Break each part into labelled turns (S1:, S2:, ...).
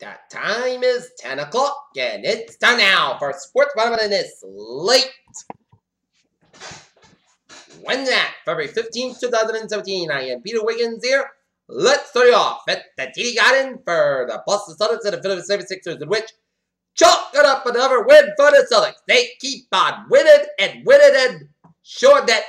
S1: That time is 10 o'clock, and it's time now for Sports Vitamin in this late Wednesday night, February 15th, 2017. I am Peter Wiggins here. Let's start you off at the TD Garden for the Boston Celtics and the Philadelphia 76ers, in which chalk it up another win for the Celtics. They keep on winning and showed that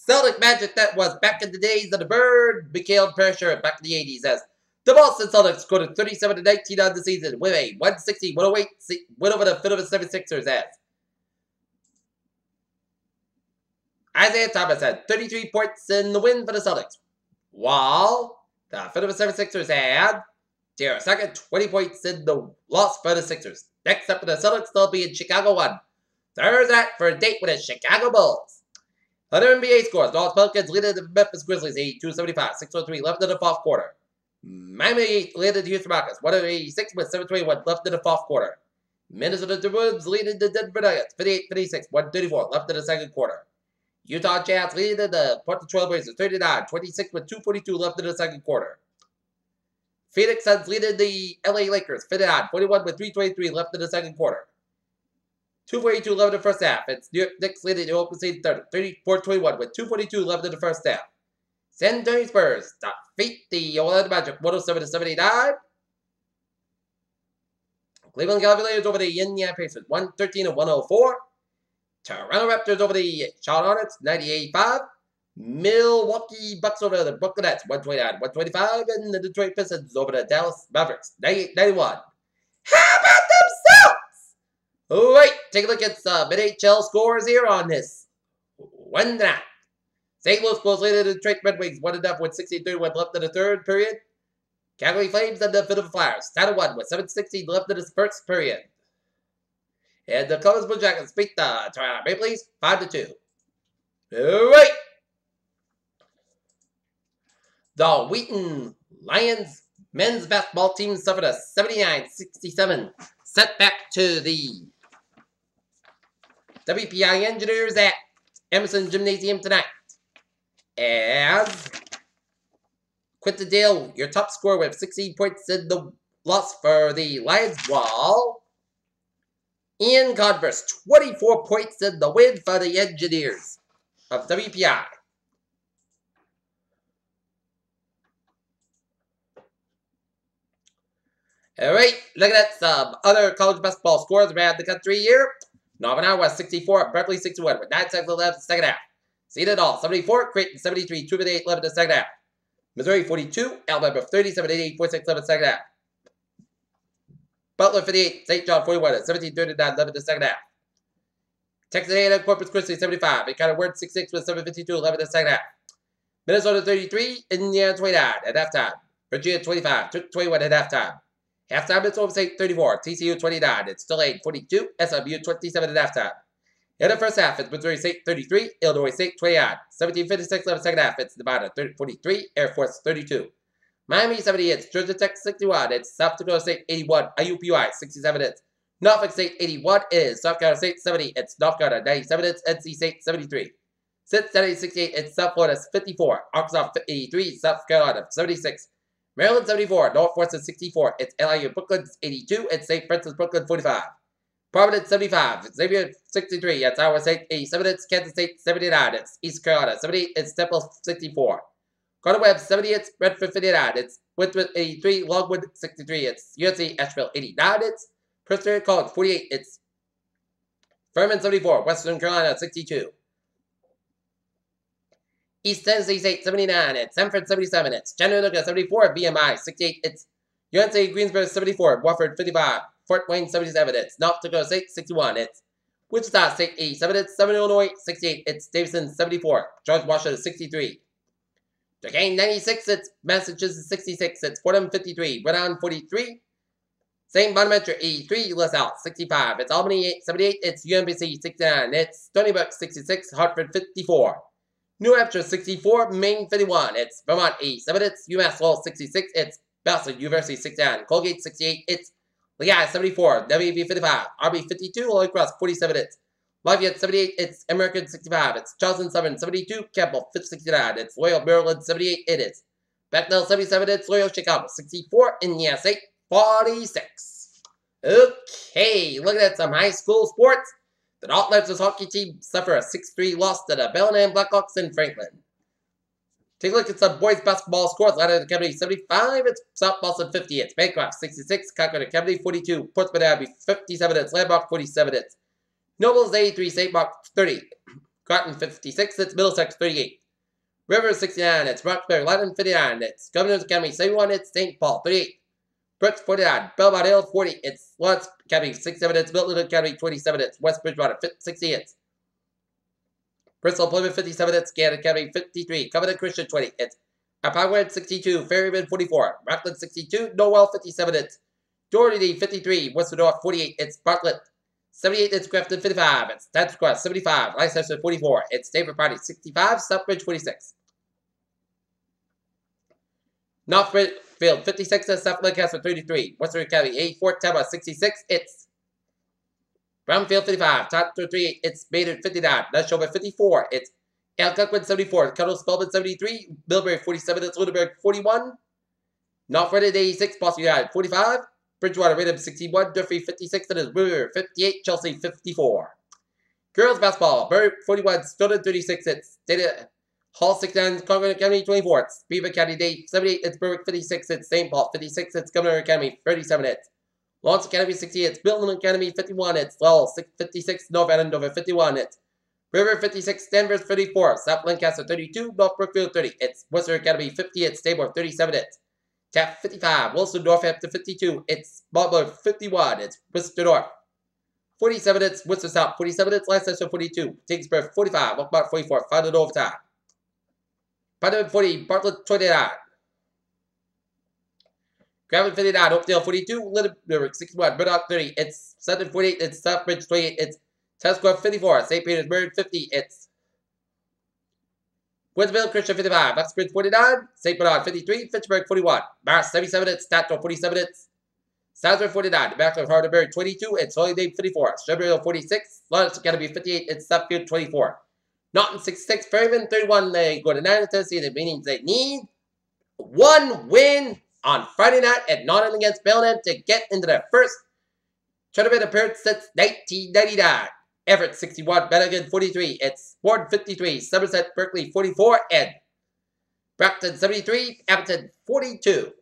S1: Celtic magic that was back in the days of the Bird, Mikhail Pressure back in the 80s as the Boston Celtics scored 37-19 on the season with a 160-108 win over the Philadelphia 76ers as Isaiah Thomas had 33 points in the win for the Celtics, while the Philadelphia 76ers had their second 20 points in the loss for the Sixers. Next up for the Celtics, they'll be in Chicago 1. Thursday for a date with the Chicago Bulls. Other NBA scores, Dallas Pelicans leading the Memphis Grizzlies 82-75, 6:03 left in the fourth quarter. Miami leading the Houston Rockets 186 with 7:21 left in the fourth quarter. Minnesota Timberwolves leading the Denver Nuggets 58-56, 1:34 left in the second quarter. Utah Jazz leading the Portland Trail Blazers 39-26 with 2:42 left in the second quarter. Phoenix Suns leading the LA Lakers 59-41 with 3:23 left in the second quarter. 2:42 left in the first half. It's New York Knicks leading the Oklahoma City Thunder 34-21 with 2:42 left in the first half. San Antonio Spurs defeat the Orlando Magic 107-79. Cleveland Cavaliers over the Indiana Pacers 113-104. Toronto Raptors over the Charlotte Hornets 90-85. Milwaukee Bucks over the Brooklyn Nets 129-125. And the Detroit Pistons over the Dallas Mavericks 98-91. How about themselves? Alright, take a look at some NHL scores here on this Wednesday night. St. Louis Blues leading the Detroit Red Wings 1-0 with 16:31 left in the third period. Calgary Flames and the Philadelphia Flyers 1 with 7:16 left in the first period. And the Columbus Blue Jackets beat the Toronto Maple Leafs 5-2. Alright. The Wheaton Lions men's basketball team suffered a 79-67 setback to the WPI Engineers at Emerson Gymnasium tonight. As Quinton Dale, your top scorer with 16 points in the loss for the Lions, while Ian Converse, 24 points in the win for the Engineers of WPI. Alright, looking at some other college basketball scores around the country here. Northern Iowa 64, Berkeley 61 with 9 seconds left in the second half. Seton Hall 74, Creighton 73, 2:58 left in the second half. Missouri 42, Alabama 37-88, 4:6 left in the second half. Butler 58, St. John 41 at 17:39 left in the second half. Texas A&M Corpus Christi 75, Encounter Word 66 with 7:52 left in the second half. Minnesota 33, Indiana 29 at halftime. Virginia 25, 21 at halftime. Halftime, it's Oklahoma State 34, TCU 29, it's Tulane 42, SMU 27 at halftime. In the first half, it's Missouri State 33, Illinois State 29, 17:56 left in the second half, it's Nevada 43, Air Force 32. Miami 70, it's Georgia Tech 61, it's South Dakota State 81, IUPUI 67, it's Norfolk State 81, it is South Carolina State 70, it's North Carolina 97, it's NC State 73. Cincinnati 68, it's South Florida 54, Arkansas 83, South Carolina 76. Maryland 74, Northwestern 64, it's LIU Brooklyn 82, it's St. Francis Brooklyn 45. Providence 75, Xavier 63, it's Iowa State 87, it's Kansas State 79, it's East Carolina 78, it's Temple 64. Gardner Webb 70, it's Redford 59, it's Winthrop 83, Longwood 63, it's UNC Asheville 89, it's Presbyterian College 48, it's Furman 74, Western Carolina 62. East Tennessee State 79, it's Sanford 77, it's Chattanooga 74, VMI 68, it's UNC Greensboro 74, Wofford 55, Fort Wayne 77, it's North Dakota State 61, it's Wichita State 87, it's Southern Illinois 68, it's Davidson 74, George Washington 63. Duquesne 96, it's Massachusetts 66, it's Fordham 53, Rhode Island 43, St. Bonaventure 83, LaSalle 65, it's Albany 78, it's UMBC 69, it's Stony Brook 66, Hartford 54. New Hampshire 64, Maine 51, it's Vermont 87, it's UMass Lowell 66, it's Boston University 69, Colgate 68, it's Lehigh 74, WV 55, RB 52, Holy Cross 47, it's Lafayette 78, it's American 65, it's Charleston 72, Campbell 69, it's Loyola Maryland 78, it is Becknell 77, it's Loyola Chicago 64, Indiana State 46. Okay, looking at some high school sports. The North Leicester hockey team suffer a 6-3 loss to the Bellingham Blackhawks in Franklin. Take a look at some boys basketball scores. Ladder Academy 75. It's South Boston 50. It's Bancroft 66. Concord Academy 42. Portsmouth Abbey 57. It's Landmark 47. It's Nobles 83. St. Mark 30. Groton 56. It's Middlesex 38. River 69. It's Roxbury London 59. It's Governor's Academy 71. It's St. Paul 38. Brooks 49. Belmont Hill 40. It's Lawrence Academy 67. It's Milton Academy 27. It's West Bridgewater 60. It's Bristol Plymouth 57. It's Gannon Academy 53. Covenant Christian 20. It's Apagwed 62. Ferryman 44. Rockland 62. Norwell 57. It's Doherty 53. Western North 48. It's Bartlett 78. It's Grafton 55. It's Times Square 75. Leicester 44. It's Stafford Party 65. Southbridge 46. Northfield 56. It's South Lancaster 33. Western Academy 84. Tampa 66. It's Brownfield 55. Toronto 38. It's Maynard 59. Neshoba 54. It's Algonquin 74. Cuttle Spelman 73. Millbury 47. It's Lunenburg 41. North Reading 86. Boston United 45. Bridgewater Rhythm 61. Durfee 56. And it's River 58. Chelsea 54. Girls basketball. Berwick 41. Stoughton 36. It's Data Hall 69. Concord Academy 24. It's Beaver County Day 78. It's Berwick 56. It's St. Paul 56. It's Governor Academy 37. It's Lawrence Academy 60. It's Milton Academy 51. It's Lowell 56. North Andover 51. It's River 56. Danvers 34. South Lancaster 32. North Brookfield 30. It's Western Academy 50. It's Stable 37. It's Taft 55. Wilson Northampton 52. It's Marlborough 51. It's Worcester North 47. It's Worcester South 47. It's Leicester 42. Tingsburg 45. Oakmont 44. Final overtime. Putnam 40. Bartlett 29. Gravin 59, Oakdale 42, Little 61, Murdoch 30, it's Sutton 48, it's Southbridge 28, it's Tesco 54, St. Petersburg 50, it's Woodsville Christian 55, Uxbridge 49, St. Bernard 53, Fitchburg 41, Mars 77, it's Statler 47, it's Southern 49, Bachelor Hardenberg 22, it's Hollydale 54, Shrubberville 46, Lawrence Academy 58, it's Suffield 24, Norton 66, Ferryman 31, they go to 9 Tennessee, that means they need one win on Friday night at Norton against Bellingham to get into their first tournament appearance since 1999. Everett 61, Bennigan 43, it's Ward 53, Somerset Berkeley 44, and Brampton 73, Appleton 42.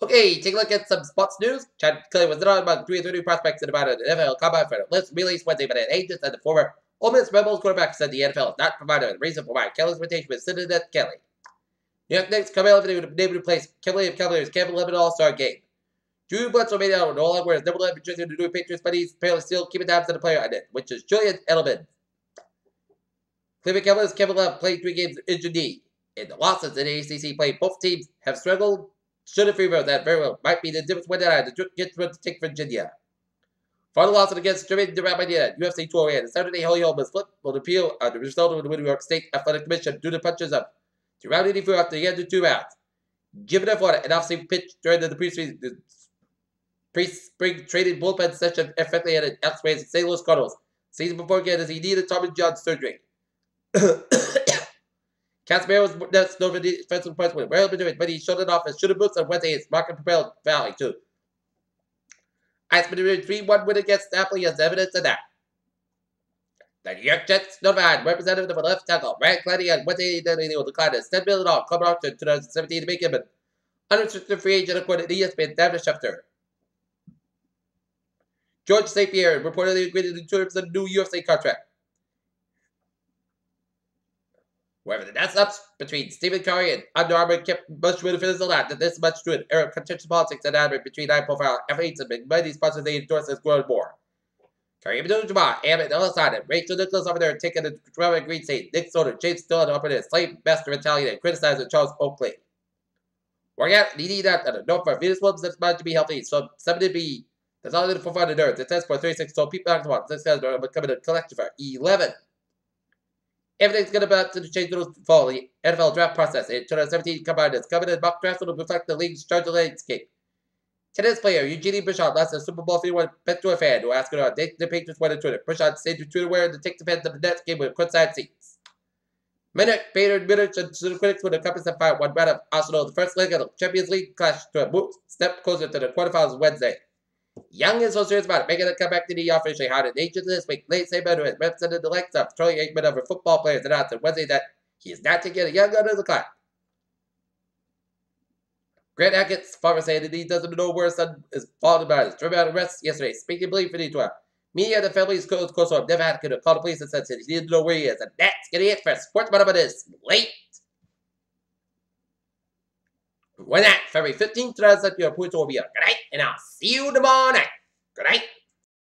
S1: Okay, take a look at some sports news. Chad Kelly was on about 3 new prospects in about an NFL combine for the list released Wednesday by the agents and the former Ole Miss Rebels quarterback said the NFL is not provided a reason for why Kelly's rotation with Cincinnati Kelly. New York Knicks come out with a name to replace Kelly of Cavaliers Kevin Levin All-Star game. Drew Bledsoe made out no longer wears number 11 jersey to do Patriots, but he's apparently still keeping tabs on the player on it, which is Julian Edelman. Cleveland Cavaliers Kevin Love played 3 games injured knee. In the losses in the ACC play, both teams have struggled. Should have figured that very well might be the difference when the get to take Virginia. Final loss against Jermaine Durant, UFC 208. The Saturday Holy Home was flipped will appeal on the result of the New York State Athletic Commission due to punches of Durant 84 after the end of 2 rounds. Given up on an off-season pitch during the pre-spring trading bullpen session effectively had an X-rays at St. Louis Cardinals. Season before again as he needed Tommy John surgery. Casimiro was next known for the defensive points with well doing, but he showed it off as shooter boots on Wednesday. His market propelled Valley too. Iceman 3-1 win against Napoli as evidence of that. The New York Jets notified representative of the left tackle Ryan Clancy on Wednesday that he will decline a $10 million club auction in 2017 to make him an unrestricted free agent according to ESPN David Schefter. George St. Pierre reportedly agreed to the terms of the new UFC contract. Wherever the nest ups between Stephen Curry and Under Armour kept much to finish the line that this much to an era of contentious politics and adamant between high-profile athletes and many sponsors they endorse as growing more. Curry Abdul-Jabbar, Ahmed El-Assad, and Rachel Nicholas over there taking the Trevor Green State, Nick Soder, James Dillon up in his slave master mentality and criticizing Charles Oakley. Working out, needing that at a note for Venus Williams that's about to be healthy, so 70B, that's all for fun and nerds. It says for 36, so people act about this guys are becoming a collector for 11. Everything's going to change the fall. The NFL draft process in 2017 combined as coveted mock drafts will reflect the league's charged landscape. Tennis player Eugenie Bouchard lost a Super Bowl 51 bet to a fan who asked her to date the Patriots went on Twitter. Bouchard stayed to Twitter where to take the fans of the Nets game with courtside seats. Minute, Bader, Minute, and the critics with the Cup and Fire one round of Arsenal. The first leg of the Champions League clash to a step closer to the quarterfinals Wednesday. Young is so serious about it, making a comeback to the officially hard in ages this week. Late Saban, who has represented the likes of Troy Aikman over football players, announced on Wednesday that he is not taking a young under the club. Grant Hackett's farmer saying that he doesn't know where his son is falling about his dramatic arrest yesterday. Speaking of belief for the 12. Media and the family's close have never had to call the police and said he didn't know where he is. And that's getting it for Sports Bottom of this late. When that February 15th, 2017, your points will be up. Good night, and I'll see you tomorrow night. Good night.